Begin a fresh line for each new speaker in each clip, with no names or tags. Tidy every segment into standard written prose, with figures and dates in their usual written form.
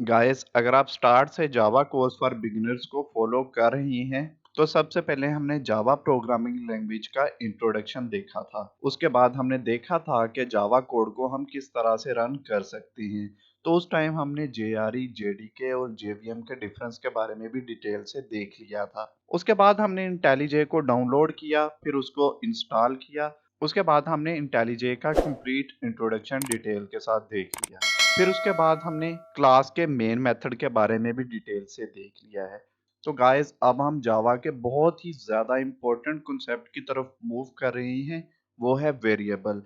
Guys, अगर आप start से जावा कोर्स फॉर बिगिनर्स को फॉलो कर रही हैं तो सबसे पहले हमने जावा प्रोग्रामिंग लैंग्वेज का इंट्रोडक्शन देखा था। उसके बाद हमने देखा था कि जावा कोड को हम किस तरह से रन कर सकते हैं। तो उस टाइम हमने जेआरई, जेडीके और जेवीएम के डिफरेंस के बारे में भी डिटेल से देख लिया था। उसके बाद हमने इंटेलीजे को डाउनलोड किया, फिर उसको इंस्टॉल किया। उसके बाद हमने इंटेलीजे का कंप्लीट इंट्रोडक्शन डिटेल के साथ देख लिया। फिर उसके बाद हमने क्लास के मेन मेथड के बारे में भी डिटेल से देख लिया है। तो गाइस, अब हम जावा के बहुत ही ज़्यादा इम्पोर्टेंट कॉन्सेप्ट की तरफ मूव कर रहे हैं, वो है वेरिएबल।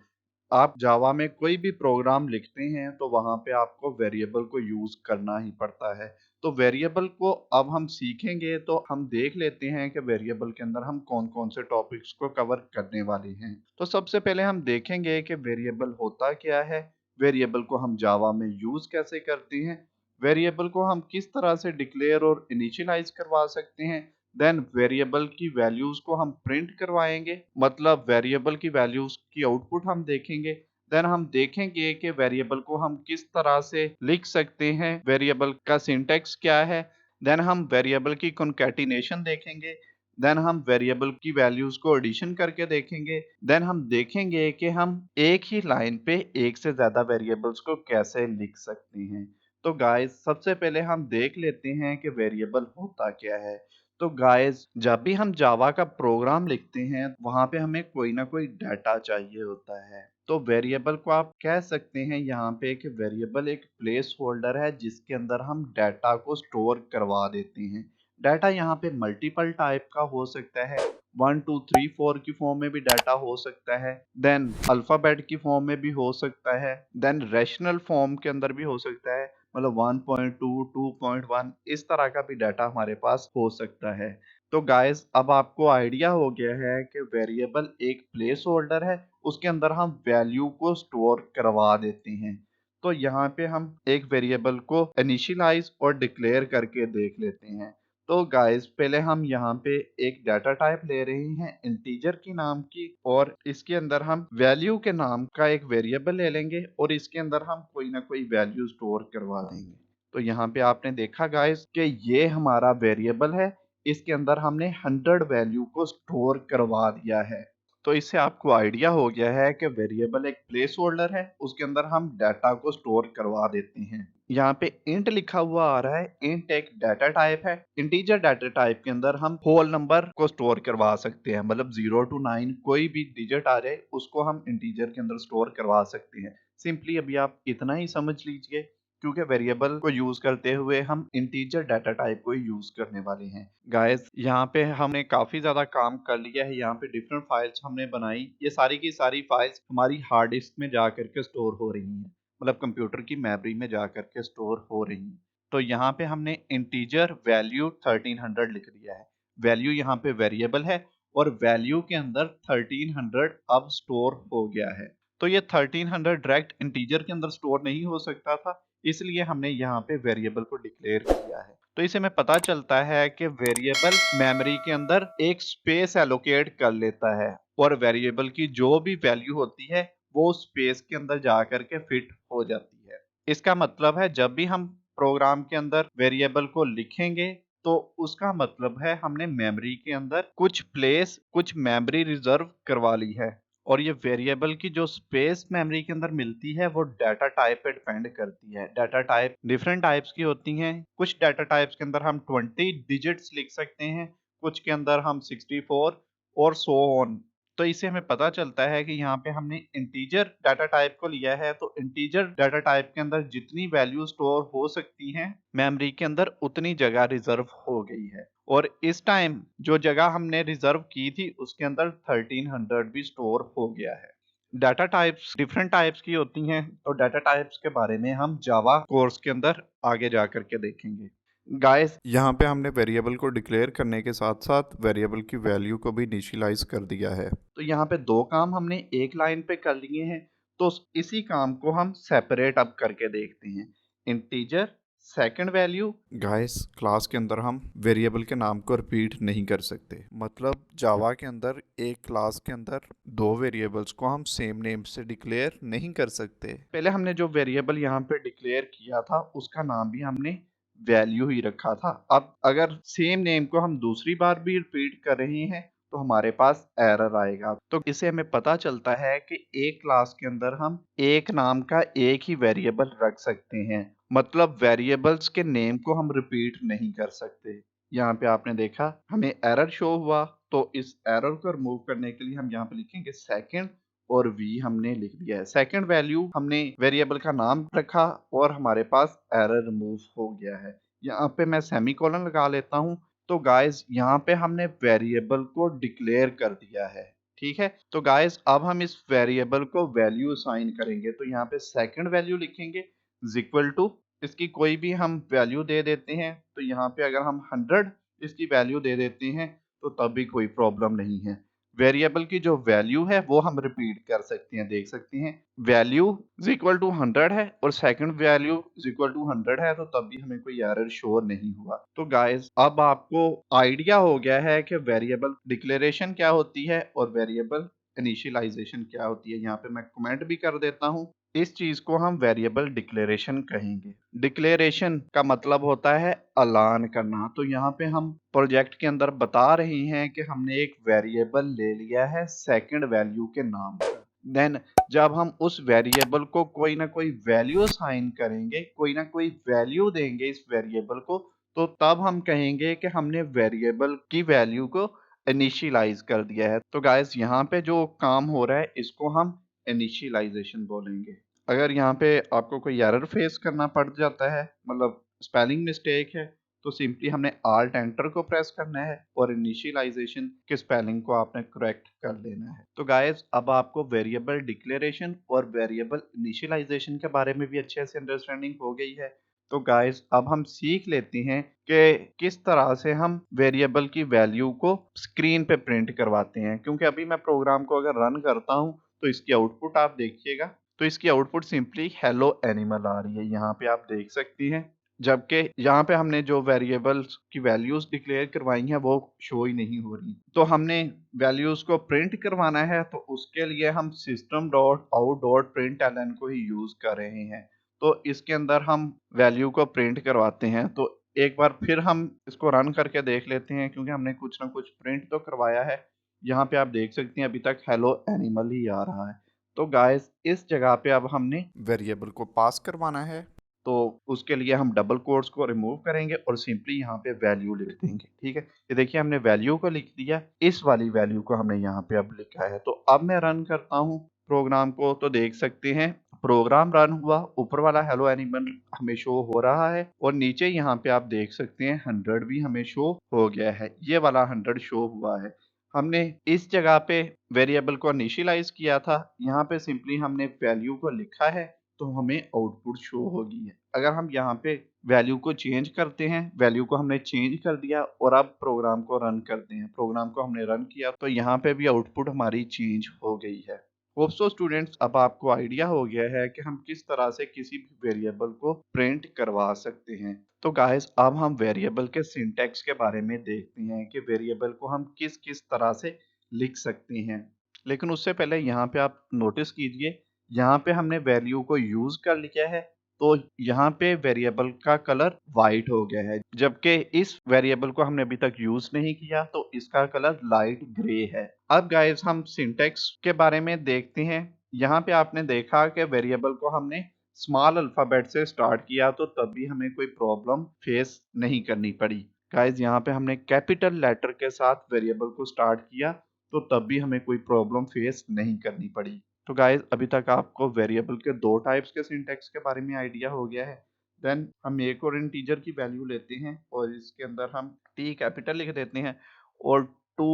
आप जावा में कोई भी प्रोग्राम लिखते हैं तो वहाँ पे आपको वेरिएबल को यूज़ करना ही पड़ता है। तो वेरिएबल को अब हम सीखेंगे, तो हम देख लेते हैं कि वेरिएबल के अंदर हम कौन कौन से टॉपिक्स को कवर करने वाले हैं। तो सबसे पहले हम देखेंगे कि वेरिएबल होता क्या है, वेरिएबल को हम जावा में यूज़ कैसे करते हैं, वेरिएबल को हम किस तरह से डिक्लेयर और इनिशियलाइज करवा सकते हैं। देन वेरिएबल की वैल्यूज को हम प्रिंट करवाएंगे, मतलब वेरिएबल की वैल्यूज की आउटपुट हम देखेंगे। देन हम देखेंगे कि वेरिएबल को हम किस तरह से लिख सकते हैं, वेरिएबल का सिंटैक्स क्या है। देन हम वेरिएबल की कॉन्कैटिनेशन देखेंगे। देन हम वेरिएबल की वैल्यूज को एडिशन करके देखेंगे। देन हम देखेंगे कि हम एक ही लाइन पे एक से ज्यादा वेरिएबल्स को कैसे लिख सकते हैं। तो गाइस, सबसे पहले हम देख लेते हैं कि वेरिएबल होता क्या है। तो गाइस, जब भी हम जावा का प्रोग्राम लिखते हैं वहां पे हमें कोई ना कोई डाटा चाहिए होता है। तो वेरिएबल को आप कह सकते हैं यहाँ पे कि वेरिएबल एक प्लेस होल्डर है जिसके अंदर हम डाटा को स्टोर करवा देते हैं। डाटा यहाँ पे मल्टीपल टाइप का हो सकता है, 1 2 3 4 की फॉर्म में भी डाटा हो सकता है। देन अल्फाबेट की फॉर्म में भी हो सकता है। देन रैशनल फॉर्म के अंदर भी हो सकता है, मतलब 1.2 2.1 इस तरह का भी डाटा हमारे पास हो सकता है। तो गाइस, अब आपको आइडिया हो गया है कि वेरिएबल एक प्लेस होल्डर है, उसके अंदर हम वैल्यू को स्टोर करवा देते हैं। तो यहाँ पे हम एक वेरिएबल को इनिशियलाइज और डिक्लेयर करके देख लेते हैं। तो गाइस, पहले हम यहाँ पे एक डाटा टाइप ले रहे हैं इंटीजर की नाम की, और इसके अंदर हम वैल्यू के नाम का एक वेरिएबल ले लेंगे और इसके अंदर हम कोई ना कोई वैल्यू स्टोर करवा देंगे। तो यहाँ पे आपने देखा गाइस कि ये हमारा वेरिएबल है, इसके अंदर हमने 100 वैल्यू को स्टोर करवा दिया है। तो इससे आपको आइडिया हो गया है कि वेरिएबल एक प्लेस होल्डर है, उसके अंदर हम डाटा को स्टोर करवा देते हैं। यहाँ पे इंट लिखा हुआ आ रहा है, इंट एक डाटा टाइप है। इंटीजर डाटा टाइप के अंदर हम होल नंबर को स्टोर करवा सकते हैं, मतलब 0 to 9 कोई भी डिजिट आ जाए उसको हम इंटीजर के अंदर स्टोर करवा सकते हैं। सिंपली अभी आप इतना ही समझ लीजिए, क्योंकि वेरिएबल को यूज करते हुए हम इंटीजर डाटा टाइप को यूज करने वाले हैं। गाइस, यहाँ पे हमने काफी ज्यादा काम कर लिया है। यहाँ पे डिफरेंट फाइल्स हमने बनाई, ये सारी की सारी फाइल्स हमारी हार्ड डिस्क में जा करके स्टोर हो रही हैं, मतलब कंप्यूटर की मेमोरी में जा करके स्टोर हो रही हैं। तो यहाँ पे हमने इंटीजर वैल्यू 1300 लिख दिया है। वैल्यू यहाँ पे वेरिएबल है और वैल्यू के अंदर 1300 अब स्टोर हो गया है। तो ये 1300 डायरेक्ट इंटीजर के अंदर स्टोर नहीं हो सकता था, इसलिए हमने यहाँ पे वेरिएबल को डिक्लेयर किया है। तो इसे में पता चलता है कि वेरिएबल मेमोरी के अंदर एक स्पेस एलोकेट कर लेता है और वेरिएबल की जो भी वैल्यू होती है वो स्पेस के अंदर जा करके फिट हो जाती है। इसका मतलब है जब भी हम प्रोग्राम के अंदर वेरिएबल को लिखेंगे तो उसका मतलब है हमने मेमोरी के अंदर कुछ प्लेस, कुछ मेमोरी रिजर्व करवा ली है। और ये वेरिएबल की जो स्पेस मेमोरी के अंदर मिलती है वो डाटा टाइप पे डिपेंड करती है। डाटा टाइप डिफरेंट टाइप्स की होती हैं। कुछ डाटा टाइप्स के अंदर हम 20 डिजिट्स लिख सकते हैं, कुछ के अंदर हम 64 और सो ऑन। तो इससे हमें पता चलता है कि यहाँ पे हमने इंटीजर डाटा टाइप को लिया है, तो इंटीजर डाटा टाइप के अंदर जितनी वैल्यू स्टोर हो सकती हैं मेमोरी के अंदर उतनी जगह रिजर्व हो गई है। और इस टाइम जो जगह हमने रिजर्व की थी उसके अंदर 1300 भी स्टोर हो गया है। डाटा टाइप्स डिफरेंट टाइप्स की होती हैं, तो डाटा टाइप्स के बारे में हम जावा कोर्स के अंदर आगे जा करके देखेंगे। गाइस, यहाँ पे हमने वेरिएबल को डिक्लेयर करने के साथ साथ वेरिएबल की वैल्यू को भी इनिशियलाइज कर दिया है। तो यहाँ पे दो काम हमने एक लाइन पे कर लिए हैं, तो इसी काम को हम सेपरेट अब करके देखते हैं। Integer second value. Guys class के अंदर हम वेरिएबल के नाम को रिपीट नहीं कर सकते, मतलब जावा के अंदर एक क्लास के अंदर दो वेरिएबल्स को हम सेम नेम से डिक्लेयर नहीं कर सकते। पहले हमने जो वेरिएबल यहाँ पे डिक्लेयर किया था उसका नाम भी हमने वैल्यू ही रखा था। अब अगर सेम नेम को हम दूसरी बार भी रिपीट कर रहे हैं तो हमारे पास एरर आएगा। तो इससे हमें पता चलता है कि एक क्लास के अंदर हम एक नाम का एक ही वेरिएबल रख सकते हैं, मतलब वेरिएबल्स के नेम को हम रिपीट नहीं कर सकते। यहाँ पे आपने देखा हमें एरर शो हुआ, तो इस एरर को रिमूव करने के लिए हम यहाँ पे लिखेंगे सेकंड और वी हमने लिख दिया है। सेकंड वैल्यू हमने वेरिएबल का नाम रखा और हमारे पास एरर रिमूव हो गया है। यहाँ पे मैं सेमीकोलन लगा लेता हूँ। तो गाइस यहाँ पे हमने वेरिएबल को डिक्लेयर कर दिया है, ठीक है। तो गाइस अब हम इस वेरिएबल को वैल्यू असाइन करेंगे, तो यहाँ पे सेकंड वैल्यू लिखेंगे इज इक्वल टू, इसकी कोई भी हम वैल्यू दे देते हैं। तो यहाँ पे अगर हम 100 इसकी वैल्यू दे देते हैं तो तब भी कोई प्रॉब्लम नहीं है। वेरिएबल की जो वैल्यू है वो हम रिपीट कर सकते हैं, देख सकते हैं वैल्यू इज इक्वल टू 100 है और second value is equal to 100 है, तो तब भी हमें कोई एरर शो नहीं हुआ। तो गाइस अब आपको आइडिया हो गया है कि वेरिएबल डिक्लेरेशन क्या होती है और वेरिएबल इनिशियलाइजेशन क्या होती है। यहाँ पे मैं कमेंट भी कर देता हूँ। इस चीज को हम वेरिएबल डिक्लेरेशन कहेंगे। डिक्लेरेशन का मतलब होता है ऐलान करना। तो यहाँ पे हम प्रोजेक्ट के अंदर बता रहे हैं कि हमने एक वेरिएबल ले लिया है सेकंड वैल्यू के नाम का। देन जब हम उस वेरिएबल को कोई ना कोई वैल्यू असाइन करेंगे, कोई ना कोई वैल्यू देंगे इस वेरिएबल को, तो तब हम कहेंगे कि हमने वेरिएबल की वैल्यू को इनिशियलाइज कर दिया है। तो गाइस यहाँ पे जो काम हो रहा है इसको हम इनिशियलाइजेशन बोलेंगे। अगर यहाँ पे आपको कोई एरर फेस करना पड़ जाता है, मतलब स्पेलिंग मिस्टेक है, तो सिंपली हमने आल्ट एंटर को प्रेस करना है और इनिशियलाइजेशन के स्पेलिंग को आपने करेक्ट कर लेना है। तो गाइस अब आपको वेरिएबल डिक्लेरेशन और वेरिएबल इनिशियलाइजेशन के बारे में भी अच्छे से अंडरस्टैंडिंग हो गई है। तो गाइस अब हम सीख लेते हैं कि किस तरह से हम वेरिएबल की वैल्यू को स्क्रीन पे प्रिंट करवाते हैं। क्योंकि अभी मैं प्रोग्राम को अगर रन करता हूँ तो इसकी आउटपुट आप देखिएगा, तो इसकी आउटपुट सिंपली हेलो एनिमल आ रही है, यहाँ पे आप देख सकती हैं। जबकि यहाँ पे हमने जो वेरिएबल्स की वैल्यूज डिक्लेयर करवाई हैं वो शो ही नहीं हो रही। तो हमने वैल्यूज को प्रिंट करवाना है, तो उसके लिए हम system dot out dot println को ही यूज कर रहे हैं। तो इसके अंदर हम वैल्यू को प्रिंट करवाते हैं। तो एक बार फिर हम इसको रन करके देख लेते हैं, क्योंकि हमने कुछ ना कुछ प्रिंट तो करवाया है। यहाँ पे आप देख सकते हैं अभी तक हेलो एनिमल ही आ रहा है। तो गाइस इस जगह पे अब हमने वेरिएबल को पास करवाना है, तो उसके लिए हम डबल कोट्स को रिमूव करेंगे और सिंपली यहाँ पे वैल्यू लिख देंगे, ठीक है। ये देखिए हमने वैल्यू को लिख दिया, इस वाली वैल्यू को हमने यहाँ पे अब लिखा है। तो अब मैं रन करता हूँ प्रोग्राम को, तो देख सकते हैं प्रोग्राम रन हुआ, ऊपर वाला हेलो एनिमल हमें शो हो रहा है और नीचे यहाँ पे आप देख सकते हैं 100 भी हमें शो हो गया है, ये वाला 100 शो हुआ है। हमने इस जगह पे वेरिएबल को इनिशियलाइज किया था, यहाँ पे सिंपली हमने वैल्यू को लिखा है तो हमें आउटपुट शो होगी है। अगर हम यहाँ पे वैल्यू को चेंज करते हैं, वैल्यू को हमने चेंज कर दिया और अब प्रोग्राम को रन करते हैं, प्रोग्राम को हमने रन किया तो यहाँ पे भी आउटपुट हमारी चेंज हो गई है। होप सो स्टूडेंट्स अब आपको आइडिया हो गया है कि हम किस तरह से किसी भी वेरिएबल को प्रिंट करवा सकते हैं। तो गाइस अब हम वेरिएबल के सिंटैक्स के बारे में देखते हैं कि वेरिएबल को हम किस किस तरह से लिख सकते हैं। लेकिन उससे पहले यहाँ पे आप नोटिस कीजिए, यहाँ पे हमने वैल्यू को यूज कर लिया है, तो यहाँ पे वेरिएबल का कलर वाइट हो गया है, जबकि इस वेरिएबल को हमने अभी तक यूज नहीं किया तो इसका कलर लाइट ग्रे है। अब गाइस हम सिंटैक्स के बारे में देखते हैं। यहाँ पे आपने देखा कि वेरिएबल को हमने स्मॉल अल्फाबेट से स्टार्ट किया तो तब भी हमें कोई प्रॉब्लम फेस नहीं करनी पड़ी। गाइस यहाँ पे हमने कैपिटल लेटर के साथ वेरिएबल को स्टार्ट किया तो तब भी हमें कोई प्रॉब्लम फेस नहीं करनी पड़ी। तो गाइस अभी तक आपको वेरिएबल के दो टाइप्स के सिंटैक्स के बारे में आइडिया हो गया है। देन हम एक और इंटीजर की वैल्यू लेते हैं और इसके अंदर हम टी कैपिटल लिख देते हैं और टू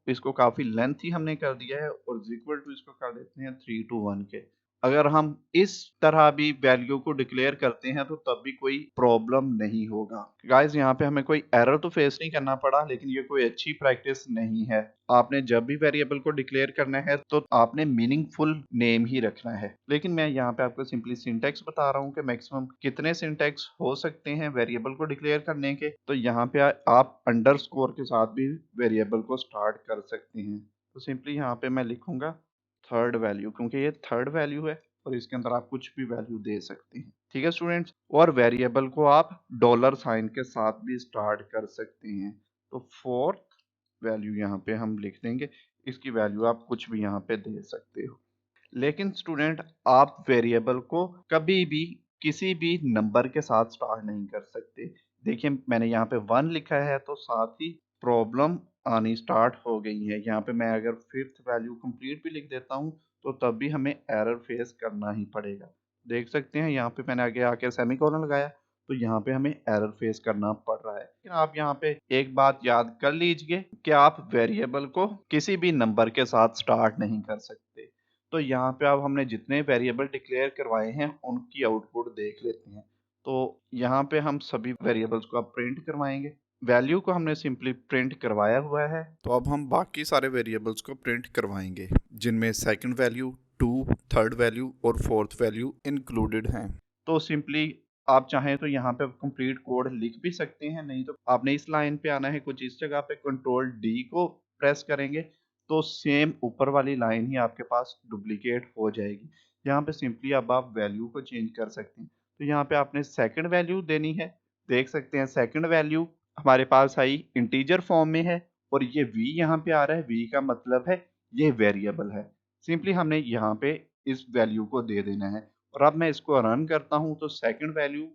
इसको काफी लेंथ ही हमने कर दिया है और इक्वल टू इसको कर देते हैं 3 to 1 के। अगर हम इस तरह भी वैल्यू को डिक्लेयर करते हैं तो तब भी कोई प्रॉब्लम नहीं होगा। गाइस यहाँ पे हमें कोई एरर तो फेस नहीं करना पड़ा, लेकिन ये कोई अच्छी प्रैक्टिस नहीं है। आपने जब भी वेरिएबल को डिक्लेयर करना है तो आपने मीनिंगफुल नेम ही रखना है। लेकिन मैं यहाँ पे आपको सिंपली सिंटैक्स बता रहा हूँ कि मैक्सिमम कितने सिंटैक्स हो सकते हैं वेरिएबल को डिक्लेयर करने के। तो यहाँ पे आप अंडरस्कोर के साथ भी वेरिएबल को स्टार्ट कर सकते हैं। तो सिंपली यहाँ पे मैं लिखूंगा थर्ड वैल्यू, क्योंकि ये थर्ड वैल्यू है और इसके अंदर आप कुछ भी वैल्यू दे सकते हैं। ठीक है स्टूडेंट्स, और वेरिएबल को आप डॉलर साइन के साथ भी स्टार्ट कर सकते हैं। तो फोर्थ वैल्यू यहाँ पे हम लिख देंगे, इसकी वैल्यू आप कुछ भी यहाँ पे दे सकते हो। लेकिन स्टूडेंट आप वेरिएबल को कभी भी किसी भी नंबर के साथ स्टार्ट नहीं कर सकते। देखिए मैंने यहाँ पे 1 लिखा है तो साथ ही प्रॉब्लम आनी स्टार्ट हो गई है। यहाँ पे मैं अगर फिफ्थ वैल्यू कंप्लीट भी लिख देता हूँ तो तब भी हमें एरर फेस करना ही पड़ेगा। देख सकते हैं यहाँ पे मैंने आगे आके सेमीकोलन लगाया तो यहाँ पे हमें एरर फेस करना पड़ रहा है। लेकिन आप यहाँ पे एक बात याद कर लीजिए कि आप वेरिएबल को किसी भी नंबर के साथ स्टार्ट नहीं कर सकते। तो यहाँ पे अब हमने जितने वेरिएबल डिक्लेयर करवाए हैं उनकी आउटपुट देख लेते हैं। तो यहाँ पे हम सभी वेरिएबल्स को अब प्रिंट करवाएंगे। वैल्यू को हमने सिंपली प्रिंट करवाया हुआ है, तो अब हम बाकी सारे वेरिएबल्स को प्रिंट करवाएंगे जिनमें सेकंड वैल्यू, 2, थर्ड वैल्यू और फोर्थ वैल्यू इंक्लूडेड हैं। तो सिंपली आप चाहें तो यहाँ पे कंप्लीट कोड लिख भी सकते हैं, नहीं तो आपने इस लाइन पे आना है, कुछ इस जगह पे कंट्रोल डी को प्रेस करेंगे तो सेम ऊपर वाली लाइन ही आपके पास डुप्लीकेट हो जाएगी। यहाँ पे सिंपली अब आप वैल्यू को चेंज कर सकते हैं। तो यहाँ पे आपने सेकंड वैल्यू देनी है। देख सकते हैं सेकंड वैल्यू हमारे पास आई इंटीजर फॉर्म में है और ये v यहाँ पे आ रहा है। v का मतलब है ये वेरिएबल है। सिंपली हमने यहाँ पे इस वैल्यू को दे देना है और अब मैं इसको रन करता हूँ तो सेकंड वैल्यू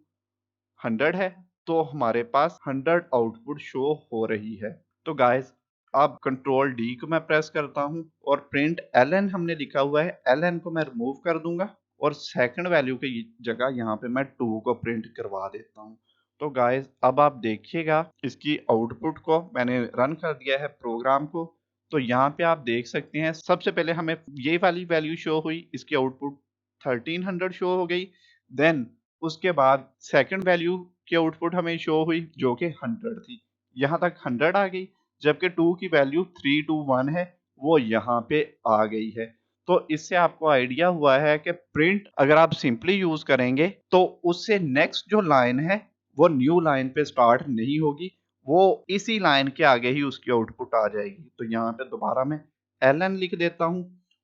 100 है, तो हमारे पास 100 आउटपुट शो हो रही है। तो गाइस अब कंट्रोल डी को मैं प्रेस करता हूँ और प्रिंट ln हमने लिखा हुआ है, ln को मैं रिमूव कर दूंगा और सेकंड वैल्यू की जगह यहाँ पे मैं 2 को प्रिंट करवा देता हूँ। तो गाइस अब आप देखिएगा इसकी आउटपुट को मैंने रन कर दिया है प्रोग्राम को। तो यहाँ पे आप देख सकते हैं सबसे पहले हमें ये वाली वैल्यू शो हुई, इसकी आउटपुट 1300 शो हो गई। देन उसके बाद सेकंड वैल्यू की आउटपुट हमें शो हुई जो कि 100 थी, यहाँ तक 100 आ गई। जबकि 2 की वैल्यू 321 है, वो यहाँ पे आ गई है। तो इससे आपको आइडिया हुआ है कि प्रिंट अगर आप सिंपली यूज करेंगे तो उससे नेक्स्ट जो लाइन है वो न्यू लाइन पे स्टार्ट नहीं होगी, वो इसी लाइन के आगे ही उसकी आउटपुट आ जाएगी। तो यहाँ पे दोबारा मैं ln लिख देता हूँ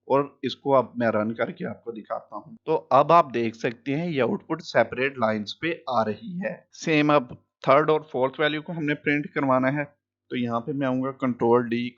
और इसको अब मैं रन करके आपको दिखाता हूँ। तो अब आप देख सकते हैं ये आउटपुट सेपरेट लाइंस पे आ रही है। सेम अब थर्ड और फोर्थ वैल्यू को हमने प्रिंट करवाना है। तो यहाँ पे मैं आऊंगा कंट्रोल डी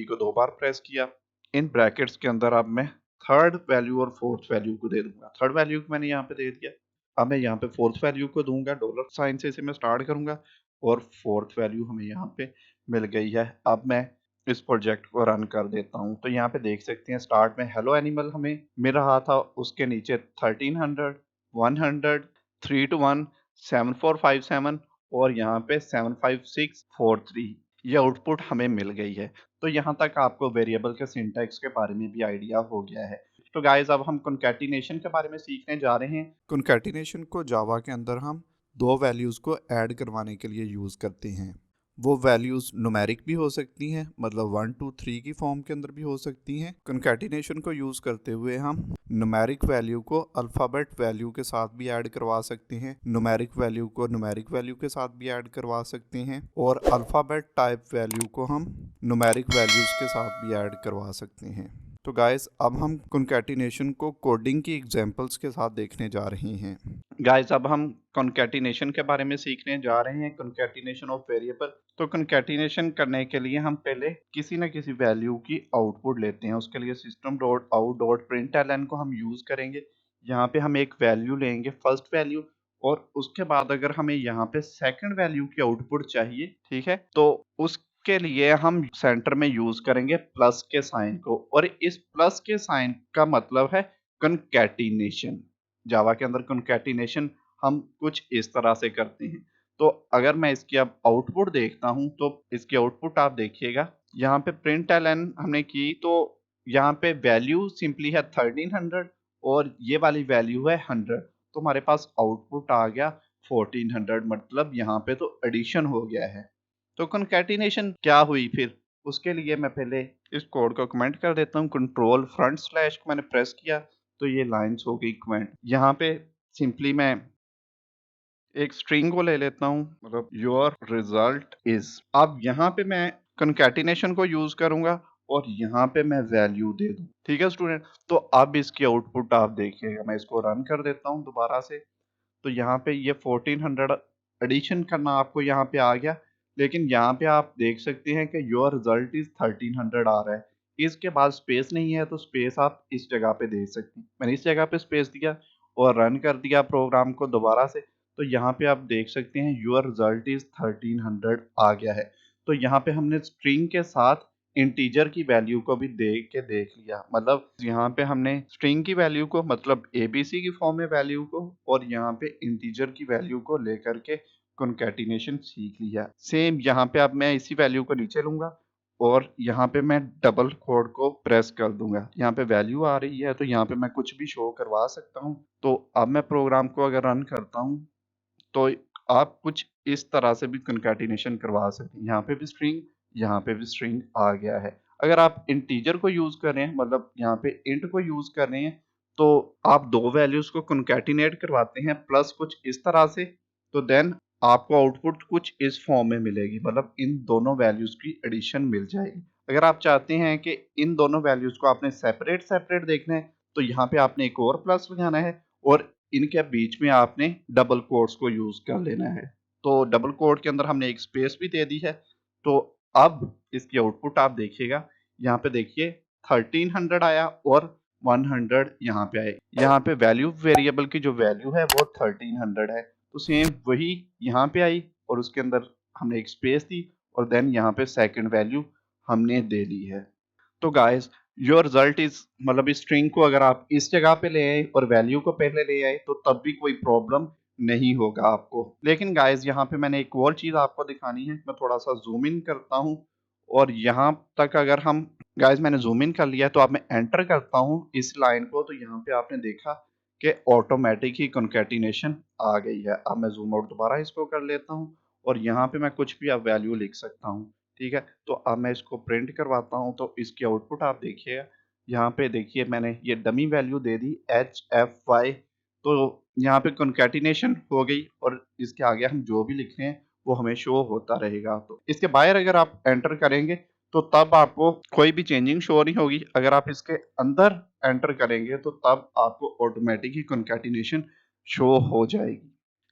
को 2 बार प्रेस किया। इन ब्रैकेट्स के अंदर अब मैं थर्ड वैल्यू और फोर्थ वैल्यू को दे दूंगा। थर्ड वैल्यू को मैंने यहाँ पे दे दिया, अब मैं यहाँ पे फोर्थ वैल्यू को दूंगा, डॉलर साइन से इसे मैं स्टार्ट करूंगा और फोर्थ वैल्यू हमें यहाँ पे मिल गई है। अब मैं इस प्रोजेक्ट को रन कर देता हूँ तो यहाँ पे देख सकते हैं स्टार्ट में हेलो एनिमल हमें मिल रहा था, उसके नीचे 1300, 100, 321, 7457 और यहाँ पे 75643 ये आउटपुट हमें मिल गई है। तो यहाँ तक आपको वेरिएबल के सिंटैक्स के बारे में भी आइडिया हो गया है। तो गाइस अब हम कॉन्कैटिनेशन के बारे में सीखने जा रहे हैं।
कॉन्कैटिनेशन को जावा के अंदर हम दो वैल्यूज़ को ऐड करवाने के लिए यूज़ करते हैं। वो वैल्यूज़ न्यूमेरिक भी हो सकती हैं, मतलब 1 2 3 की फॉर्म के अंदर भी हो सकती हैं। कॉन्कैटिनेशन को यूज़ करते हुए हम न्यूमेरिक वैल्यू को अल्फ़ाबेट वैल्यू के साथ भी ऐड करवा सकते हैं, न्यूमेरिक वैल्यू को न्यूमेरिक वैल्यू के साथ भी ऐड करवा सकते हैं और अल्फ़ाबेट टाइप वैल्यू को हम न्यूमेरिक वैल्यूज़ के साथ भी ऐड करवा सकते हैं। तो गाइस अब हम कॉन्कैटिनेशन को कोडिंग की एग्जांपल्स के साथ देखने जा रहे हैं।
गाइस अब हम कॉन्कैटिनेशन के बारे में सीखने जा रहे हैं, कॉन्कैटिनेशन ऑफ वेरिएबल। तो कॉन्कैटिनेशन करने के लिए हम पहले किसी न किसी वैल्यू की आउटपुट लेते हैं। उसके लिए system dot out dot println को हम यूज करेंगे। यहाँ पे हम एक वैल्यू लेंगे, फर्स्ट वैल्यू, और उसके बाद अगर हमें यहाँ पे सेकंड वैल्यू की आउटपुट चाहिए, ठीक है, तो उसके लिए हम सेंटर में यूज करेंगे प्लस के साइन को, और इस प्लस के साइन का मतलब है कॉन्कैटिनेशन। जावा के अंदर कॉन्कैटिनेशन हम कुछ इस तरह से करते हैं। तो अगर मैं इसकी अब आउटपुट देखता हूं तो इसकी आउटपुट आप देखिएगा, यहाँ पे प्रिंट एलन हमने की तो यहाँ पे वैल्यू सिंपली है 1300 और ये वाली वैल्यू है 100, तो हमारे पास आउटपुट आ गया 1400, मतलब यहाँ पे तो एडिशन हो गया है। तो कंकैटिनेशन क्या हुई फिर, उसके लिए मैं पहले इस कोड को कमेंट कर देता हूँ। कंट्रोल फ्रंट स्लैश को मैंने प्रेस किया तो ये लाइंस हो गई कमेंट। यहाँ पे सिंपली मैं एक स्ट्रिंग को ले लेता हूँ, मतलब योर रिजल्ट इज। अब यहाँ पे मैं कंकैटिनेशन को यूज करूंगा और यहाँ पे मैं वैल्यू दे दूं। ठीक है स्टूडेंट, तो अब इसकी आउटपुट आप देखिएगा। मैं इसको रन कर देता हूँ दोबारा से, तो यहाँ पे ये 1400 एडिशन करना आपको यहाँ पे आ गया, लेकिन यहाँ पे आप देख सकते हैं कि योर रिजल्ट इज 1300 आ रहा है। इसके बाद स्पेस नहीं है, तो स्पेस आप इस जगह पे दे सकते हैं। मैंने इस जगह पे स्पेस दिया और रन कर दिया प्रोग्राम को दोबारा से, तो यहाँ पे आप देख सकते हैं योर रिजल्ट इज 1300 आ गया है। तो यहाँ पे हमने स्ट्रिंग के साथ इंटीजर की वैल्यू को भी देख के देख लिया, मतलब यहाँ पे हमने स्ट्रिंग की वैल्यू को, मतलब एबीसी की फॉर्म में वैल्यू को, और यहाँ पे इंटीजर की वैल्यू को लेकर के कॉन्कैटिनेशन सीख लिया। सेम यहाँ पे अब मैं इसी वैल्यू को नीचे लूंगा और यहाँ पे मैं डबल कोड को प्रेस कर दूंगा। यहाँ पे वैल्यू आ रही है तो यहाँ पे मैं कुछ भी शो करवा सकता हूँ। तो अब मैं प्रोग्राम को अगर रन करता हूँ तो आप कुछ इस तरह से भी कंकैटिनेशन करवा सकते हैं। यहाँ पे भी स्ट्रिंग, यहाँ पे भी स्ट्रिंग आ गया है। अगर आप इंटीजर को यूज कर रहे हैं, मतलब यहाँ पे इंट को यूज कर रहे हैं, तो आप दो वैल्यूज को कंकैटिनेट करवाते हैं प्लस कुछ इस तरह से, तो देन आपको आउटपुट कुछ इस फॉर्म में मिलेगी, मतलब इन दोनों वैल्यूज की एडिशन मिल जाएगी। अगर आप चाहते हैं कि इन दोनों वैल्यूज को आपने सेपरेट सेपरेट देखना है, तो यहाँ पे आपने एक और प्लस लगाना है और इनके बीच में आपने डबल कोट्स को यूज कर लेना है। तो डबल कोट के अंदर हमने एक स्पेस भी दे दी है। तो अब इसकी आउटपुट आप देखिएगा, यहाँ पे देखिए 1300 आया और 100 यहाँ पे आए। यहाँ पे वैल्यू वेरिएबल की जो वैल्यू है वो 1300 है, तो सेम वही यहाँ पे आई और उसके अंदर हमने एक स्पेस दी और देन यहाँ पे सेकंड वैल्यू हमने दे दी है। तो गाइस योर रिजल्ट इज, मतलब इस स्ट्रिंग को अगर आप इस जगह पे ले आए और वैल्यू को पहले ले आए तो तब भी कोई प्रॉब्लम नहीं होगा आपको। लेकिन गाइस यहाँ पे मैंने एक और चीज आपको दिखानी है। मैं थोड़ा सा जूम इन करता हूँ और यहाँ तक अगर हम, गाइस मैंने जूम इन कर लिया है, तो अब मैं एंटर करता हूँ इस लाइन को, तो यहाँ पे आपने देखा कि ऑटोमेटिक ही कंकैटिनेशन आ गई है। अब मैं जूम आउट दोबारा इसको कर लेता हूँ और यहाँ पे मैं कुछ भी अब वैल्यू लिख सकता हूँ। ठीक है, तो अब मैं इसको प्रिंट करवाता हूँ तो इसकी आउटपुट आप देखिएगा। यहाँ पे देखिए मैंने ये डमी वैल्यू दे दी HFY, तो यहाँ पे कंकैटिनेशन हो गई और इसके आगे हम जो भी लिख रहे हैं वो हमें शो होता रहेगा। तो इसके बाहर अगर आप एंटर करेंगे तो तब आपको कोई भी चेंजिंग शो नहीं होगी। अगर आप इसके अंदर एंटर करेंगे तो तब आपको ऑटोमेटिक ही कंकैटिनेशन शो हो जाएगी।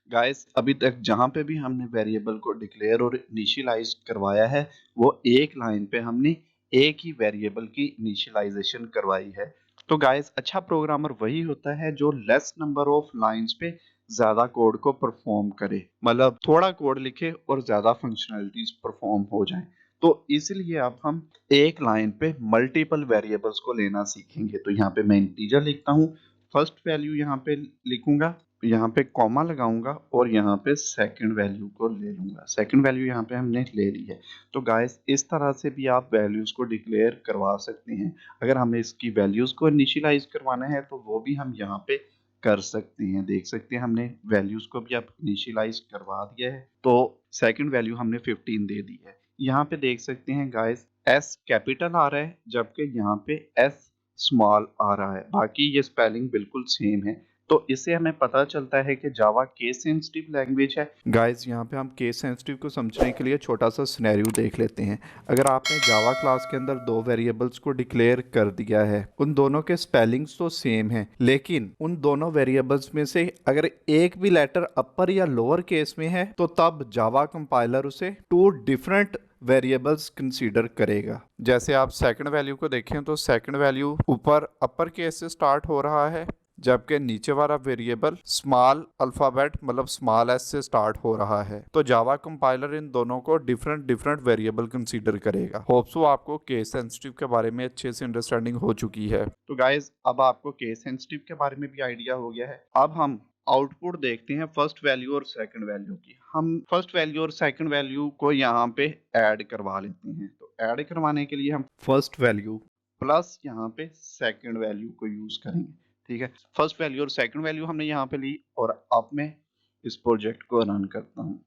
गाइस अभी तक जहां पे भी हमने वेरिएबल को डिक्लेयर और इनिशियलाइज करवाया है, वो एक लाइन पे हमने एक ही वेरिएबल की इनिशियलाइजेशन करवाई है। तो गाइस अच्छा प्रोग्रामर वही होता है जो लेस नंबर ऑफ लाइंस पे ज्यादा कोड को परफॉर्म करे, मतलब थोड़ा कोड लिखे और ज्यादा फंक्शनैलिटीज परफॉर्म हो जाएं। तो इसलिए अब हम एक लाइन पे मल्टीपल वेरिएबल्स को लेना सीखेंगे। तो यहाँ पे मैं इंटीजर लिखता हूँ, फर्स्ट वैल्यू यहाँ पे लिखूंगा, यहाँ पे कॉमा लगाऊंगा और यहाँ पे सेकंड वैल्यू को ले लूंगा। सेकंड वैल्यू यहाँ पे हमने ले ली है। तो गाइस इस तरह से भी आप वैल्यूज को डिक्लेयर करवा सकते हैं। अगर हमें इसकी वैल्यूज को इनिशियलाइज करवाना है तो वो भी हम यहाँ पे कर सकते हैं। देख सकते हैं हमने वैल्यूज को भी अब इनिशियलाइज करवा दिया है। तो सेकंड वैल्यू हमने 15 दे दी है। यहाँ पे देख सकते हैं गाइस एस कैपिटल आ रहा है जबकि यहाँ पे एस स्मॉल आ रहा है। बाकी ये स्पेलिंग बिल्कुल सेम है। तो इससे हमें पता चलता है कि जावा केस सेंसिटिव लैंग्वेज है।
गाइस यहाँ पे हम केस सेंसिटिव को समझने के लिए छोटा सा सिनेरियो देख लेते हैं। अगर आपने जावा क्लास के अंदर दो वेरिएबल्स को डिक्लेयर कर दिया है, उन दोनों के स्पेलिंग्स तो सेम हैं, लेकिन उन दोनों वेरिएबल्स में से अगर एक भी लेटर अपर या लोअर केस में है तो तब जावा कंपाइलर उसे टू डिफरेंट वेरिएबल्स कंसीडर करेगा। जैसे आप सेकंड वैल्यू को देखें तो सेकंड वैल्यू ऊपर अपर केस से स्टार्ट हो रहा है, जबकि नीचे वाला वेरिएबल स्मॉल अल्फाबेट मतलब स्मॉल एस से स्टार्ट हो रहा है। तो जावा कंपाइलर इन दोनों को डिफरेंट डिफरेंट वेरिएबल कंसीडर करेगा। होप सो आपको केस सेंसिटिव के बारे में अच्छे से अंडरस्टैंडिंग हो चुकी है।
तो गाइस अब आपको केस सेंसिटिव के बारे में भी आइडिया हो गया है। अब हम आउटपुट देखते हैं फर्स्ट वैल्यू और सेकंड वैल्यू की। हम फर्स्ट वैल्यू और सेकंड वैल्यू को यहाँ पे ऐड करवा लेते हैं। तो ऐड करवाने के लिए हम
फर्स्ट वैल्यू
प्लस यहाँ पे सेकंड वैल्यू को यूज करेंगे। ठीक है, फर्स्ट वैल्यू और सेकंड वैल्यू हमने यहाँ पे ली और अब मैं इस प्रोजेक्ट को रन करता हूँ।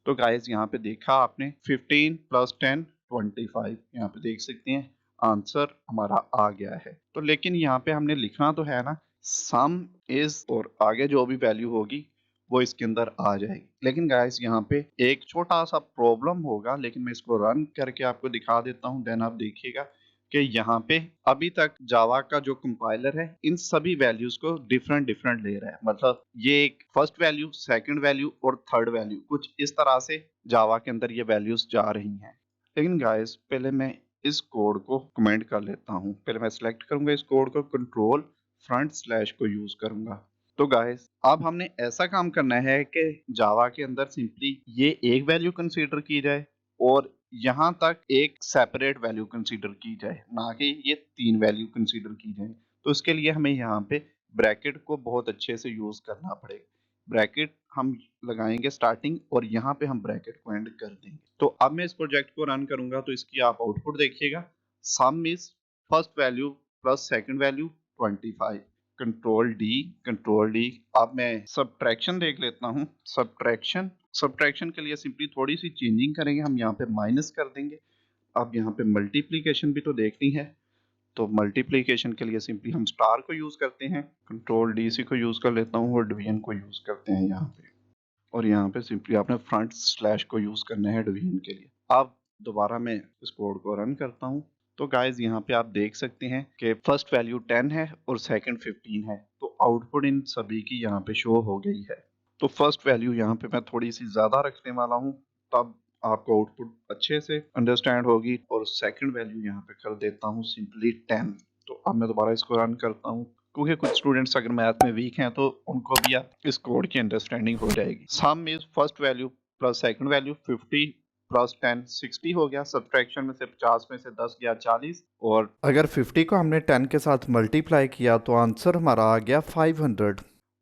तो गाइस यहाँ पे देखा आपने 15 प्लस 10 25, यहाँ पे देख सकते हैं आंसर हमारा आ गया है। तो लेकिन यहाँ पे हमने लिखना तो है ना, सम इज, और आगे जो भी वैल्यू होगी वो इसके अंदर आ जाएगी। लेकिन गाइस यहाँ पे एक छोटा सा प्रॉब्लम होगा, लेकिन मैं इसको रन करके आपको दिखा देता हूँ, देन आप देखिएगा कि यहाँ पे अभी तक जावा का जो कंपाइलर है इन सभी वैल्यूज को डिफरेंट डिफरेंट ले रहा है। मतलब ये एक फर्स्ट वैल्यू, सेकंड वैल्यू और थर्ड वैल्यू कुछ इस तरह से जावा के अंदर ये वैल्यूज जा रही हैं। लेकिन गाइस पहले मैं इस कोड को कमेंट कर लेता हूँ। पहले मैं सिलेक्ट करूंगा इस कोड को, कंट्रोल फ्रंट स्लैश को यूज करूंगा। तो गाइस अब हमने ऐसा काम करना है कि जावा के अंदर सिंपली ये एक वैल्यू कंसीडर की जाए और यहाँ तक एक सेपरेट वैल्यू कंसीडर की जाए, ना कि ये 3 वैल्यू कंसीडर की जाए। तो इसके लिए हमें यहाँ पे ब्रैकेट को बहुत अच्छे से यूज करना पड़ेगा। ब्रैकेट हम लगाएंगे स्टार्टिंग और यहाँ पे हम ब्रैकेट को एंड कर देंगे। तो अब मैं इस प्रोजेक्ट को रन करूंगा तो इसकी आप आउटपुट देखिएगा, सम is first value plus second value 25, control D. अब मैं सब्ट्रैक्शन देख लेता हूँ। सब्ट्रैक्शन के लिए सिंपली थोड़ी सी चेंजिंग करेंगे, हम यहाँ पे माइनस कर देंगे। अब यहाँ पे मल्टीप्लिकेशन भी तो देखनी है, तो मल्टीप्लिकेशन के लिए सिंपली हम स्टार को यूज करते हैं, कंट्रोल डी सी को यूज कर लेता हूँ और डिवीजन को यूज करते हैं यहाँ पे। और यहाँ पे सिंपली आपने फ्रंट स्लैश को यूज करना है डिवीजन के लिए। अब दोबारा मैं इस कोड को रन करता हूँ। तो गाइज यहाँ पे आप देख सकते हैं कि फर्स्ट वैल्यू 10 है और सेकंड 15 है, तो आउटपुट इन सभी की यहाँ पे शो हो गई है। तो फर्स्ट वैल्यू यहाँ पे मैं थोड़ी सी ज्यादा रखने वाला हूँ, तब आपको आउटपुट अच्छे से अंडरस्टैंड होगी। और सेकंड वैल्यू यहाँ पे कर देता हूँ सिंपली 10। तो अब मैं दोबारा इसको रन करता हूँ, क्योंकि कुछ स्टूडेंट्स अगर मैथ में वीक हैं तो उनको भी आप इस कोड की अंडरस्टैंडिंग हो जाएगी। सम is first value plus second value 50 plus 10 60 हो गया। सब्ट्रैक्शन में से 50 में से 10 गया 40, और
अगर 50 को हमने 10 के साथ मल्टीप्लाई किया तो आंसर हमारा आ गया 500।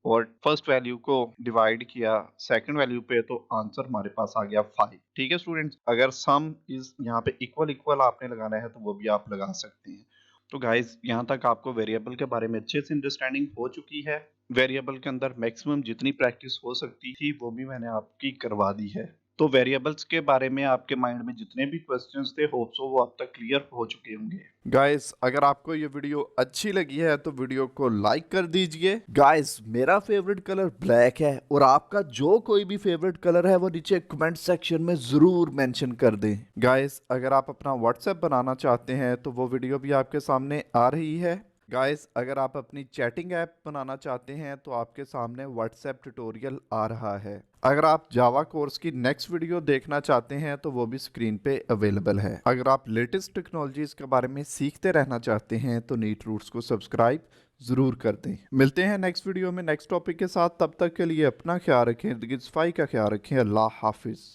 और फर्स्ट वैल्यू को डिवाइड किया सेकंड वैल्यू पे तो आंसर हमारे पास आ गया 5। ठीक है स्टूडेंट्स, अगर सम इज यहाँ पे इक्वल इक्वल आपने लगाना है तो वो भी आप लगा सकते हैं। तो गाइस यहाँ तक आपको वेरिएबल के बारे में अच्छे से अंडरस्टैंडिंग हो चुकी है। वेरिएबल के अंदर मैक्सिमम जितनी प्रैक्टिस हो सकती थी वो भी मैंने आपकी करवा दी है। तो वेरिएबल्स के बारे में आपके माइंड में जितने भी क्वेश्चंस थे, होप सो वो अब तक क्लियर हो चुके होंगे।
गाइस अगर आपको ये वीडियो अच्छी लगी है तो वीडियो को लाइक कर दीजिए। गाइस मेरा फेवरेट कलर ब्लैक है और आपका जो कोई भी फेवरेट कलर है वो नीचे कमेंट सेक्शन में जरूर मेंशन कर दें। गाइस अगर आप अपना व्हाट्सएप बनाना चाहते हैं तो वो वीडियो भी आपके सामने आ रही है। गाइस अगर आप अपनी चैटिंग ऐप बनाना चाहते हैं तो आपके सामने व्हाट्सएप ट्यूटोरियल आ रहा है। अगर आप जावा कोर्स की नेक्स्ट वीडियो देखना चाहते हैं तो वो भी स्क्रीन पे अवेलेबल है। अगर आप लेटेस्ट टेक्नोलॉजीज के बारे में सीखते रहना चाहते हैं तो नीट रूट्स को सब्सक्राइब जरूर कर दें। मिलते हैं नेक्स्ट वीडियो में नेक्स्ट टॉपिक के साथ, तब तक के लिए अपना ख्याल रखें, सफाई का ख्याल रखें। अल्लाह हाफिज।